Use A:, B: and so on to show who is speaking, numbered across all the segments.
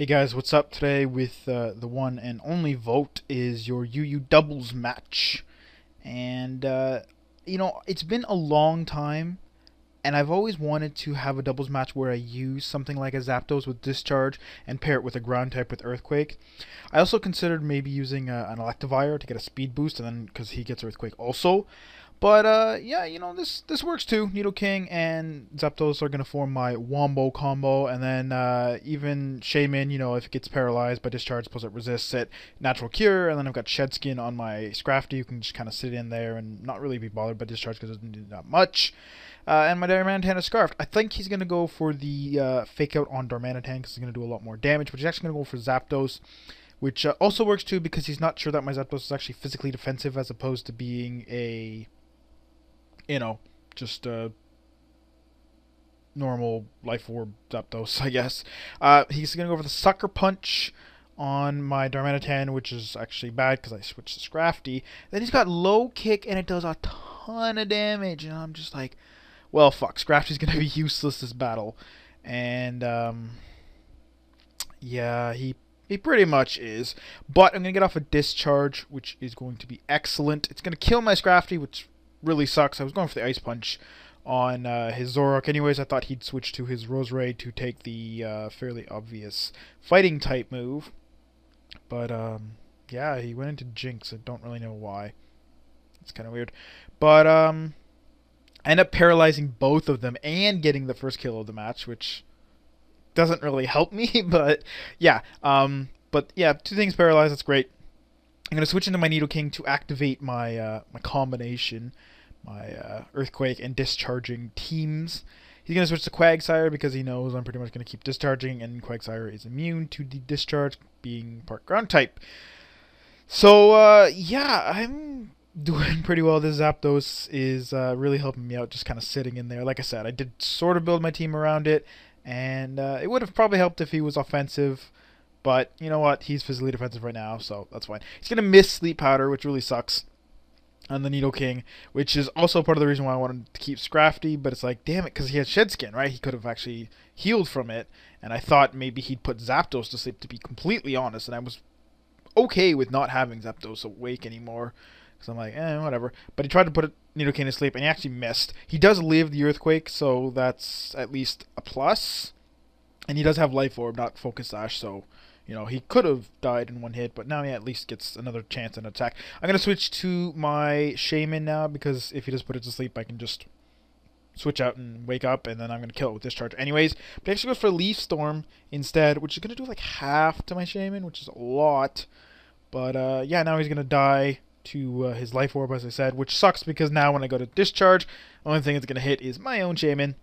A: Hey guys, what's up today with the one and only vote is your UU doubles match. And, it's been a long time, and I've always wanted to have a doubles match where I use something like a Zapdos with Discharge and pair it with a ground type with Earthquake. I also considered maybe using an Electivire to get a speed boost, and then because he gets Earthquake also. But yeah, this works too. Nidoking and Zapdos are gonna form my Wombo combo, and then even Shaman, if it gets paralyzed by Discharge, suppose it resists it, Natural Cure, and then I've got Shed Skin on my Scrafty, who can just kind of sit in there and not really be bothered by Discharge because it doesn't do that much. And my Darmanitan is Scarfed. I think he's gonna go for the Fake Out on Darmanitan because he's gonna do a lot more damage, but he's actually gonna go for Zapdos. Which also works too because he's not sure that my Zapdos is actually physically defensive as opposed to being a just a normal Life Orb Zapdos, I guess. He's going to go for the Sucker Punch on my Darmanitan, which is actually bad because I switched to Scrafty. Then he's got Low Kick, and it does a ton of damage, and I'm just like, well, fuck, Scrafty's going to be useless this battle. And, yeah, he pretty much is. But I'm going to get off a Discharge, which is going to be excellent. It's going to kill my Scrafty, which really sucks. I was going for the Ice Punch on his Zoroark. Anyways, I thought he'd switch to his Roserade to take the fairly obvious fighting type move. But yeah, he went into Jinx. I don't really know why. It's kind of weird. But I end up paralyzing both of them and getting the first kill of the match, which doesn't really help me. But yeah, two things paralyzed. That's great. I'm going to switch into my Nidoking to activate my my combination, my Earthquake and Discharging teams. He's going to switch to Quagsire because he knows I'm pretty much going to keep Discharging, and Quagsire is immune to the Discharge, being part Ground type. So, yeah, I'm doing pretty well. This Zapdos is really helping me out, just kind of sitting in there. Like I said, I did sort of build my team around it, and it would have probably helped if he was offensive. But, you know what, he's physically defensive right now, so that's fine. He's going to miss Sleep Powder, which really sucks, on the Nidoking, which is also part of the reason why I wanted to keep Scrafty, but it's like, damn it, because he has Shed Skin, right? He could have actually healed from it, and I thought maybe he'd put Zapdos to sleep, to be completely honest, and I was okay with not having Zapdos awake anymore, because I'm like, whatever. But he tried to put Nidoking to sleep, and he actually missed. He does live the Earthquake, so that's at least a plus, and he does have Life Orb, not Focus Sash, so he could have died in one hit, but now he at least gets another chance at an attack. I'm going to switch to my Shaman now, because if he does put it to sleep, I can just switch out and wake up, and then I'm going to kill it with Discharge anyways. But he actually goes for Leaf Storm instead, which is going to do like half to my Shaman, which is a lot. But yeah, now he's going to die to his Life Orb, as I said, which sucks because now when I go to Discharge, the only thing it's going to hit is my own Shaman,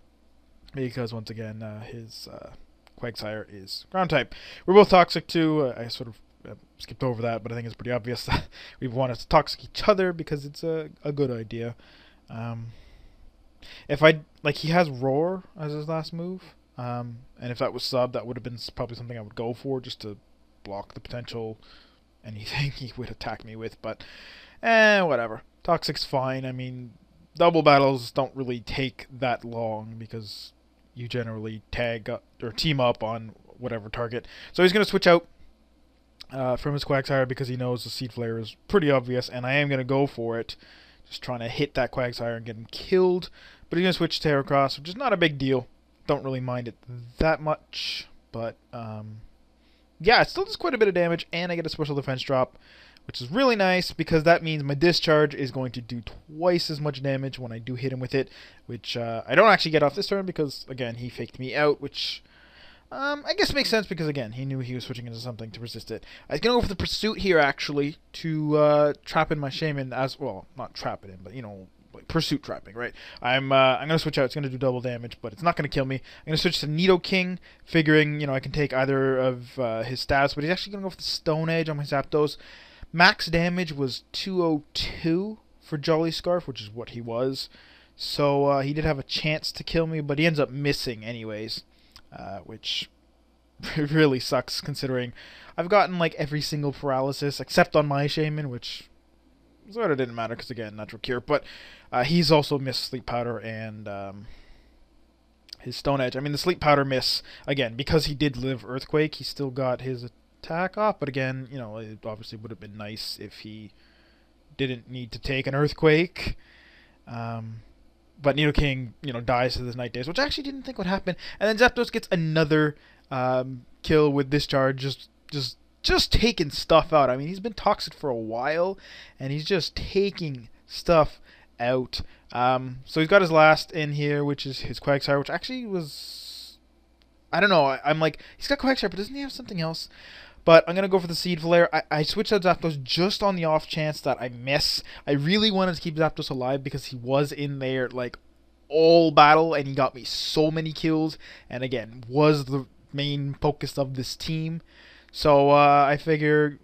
A: because once again, his Quagsire is Ground type. We're both toxic too. I sort of skipped over that, but I think it's pretty obvious that we want to toxic each other because it's a good idea. If he has Roar as his last move, and if that was sub, that would have been probably something I would go for just to block the potential anything he would attack me with. But whatever. Toxic's fine. I mean, double battles don't really take that long because you generally tag up, or team up on whatever target. So he's going to switch out from his Quagsire because he knows the Seed Flare is pretty obvious, and I am going to go for it. Just trying to hit that Quagsire and get him killed. But he's going to switch to Heracross, which is not a big deal. Don't really mind it that much. But, yeah, it still does quite a bit of damage, and I get a special defense drop, which is really nice because that means my Discharge is going to do twice as much damage when I do hit him with it, which I don't actually get off this turn because, again, he faked me out, which I guess makes sense because, again, he knew he was switching into something to resist it. I was going to go for the Pursuit here, actually, to trap in my Shaman as, well, not trap it in, but, like Pursuit trapping, right? I'm going to switch out. It's going to do double damage, but it's not going to kill me. I'm going to switch to Nidoking, figuring, I can take either of his stats, but he's actually going to go for the Stone Edge on my Zapdos. Max damage was 202 for Jolly Scarf, which is what he was. So he did have a chance to kill me, but he ends up missing anyways, which really sucks considering I've gotten like every single paralysis except on my Shaman, which sort of didn't matter because, again, Natural Cure. But he's also missed Sleep Powder and his Stone Edge. I mean, the Sleep Powder miss, again, because he did live Earthquake, he still got his attack off. But again, you know, it obviously would have been nice if he didn't need to take an Earthquake. But Nidoking, you know, dies to this Night Daze, which I actually didn't think would happen. And then Zapdos gets another kill with Discharge, just taking stuff out. I mean, he's been toxic for a while, and he's just taking stuff out. So he's got his last in here, which is his Quagsire, which actually was... I don't know, I'm like, he's got Quagsire, but doesn't he have something else? But I'm going to go for the Seed Flare. I switched out Zapdos just on the off chance that I miss. I really wanted to keep Zapdos alive because he was in there, like, all battle, and he got me so many kills. And again, was the main focus of this team. So I figure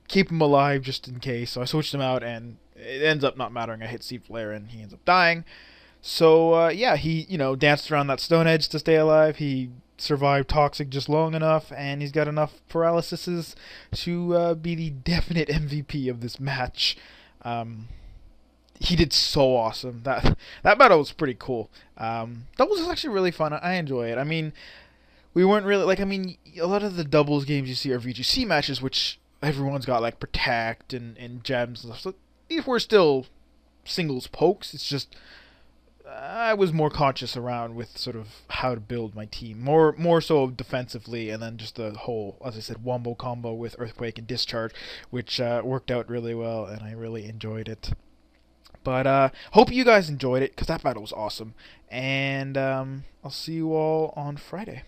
A: keep him alive just in case. So I switched him out, and it ends up not mattering. I hit Seed Flare, and he ends up dying. So yeah, he, you know, danced around that Stone Edge to stay alive. He survived Toxic just long enough, and he's got enough paralysis to be the definite MVP of this match. He did so awesome. That battle was pretty cool. Doubles is actually really fun. I enjoy it. I mean, we weren't really, like, I mean, a lot of the doubles games you see are VGC matches, which everyone's got, like, Protect and Gems and stuff. So these were still singles pokes. It's just I was more conscious around with sort of how to build my team, more so defensively, and then just the whole, as I said, wombo combo with Earthquake and Discharge, which worked out really well, and I really enjoyed it. But hope you guys enjoyed it, because that battle was awesome, and I'll see you all on Friday.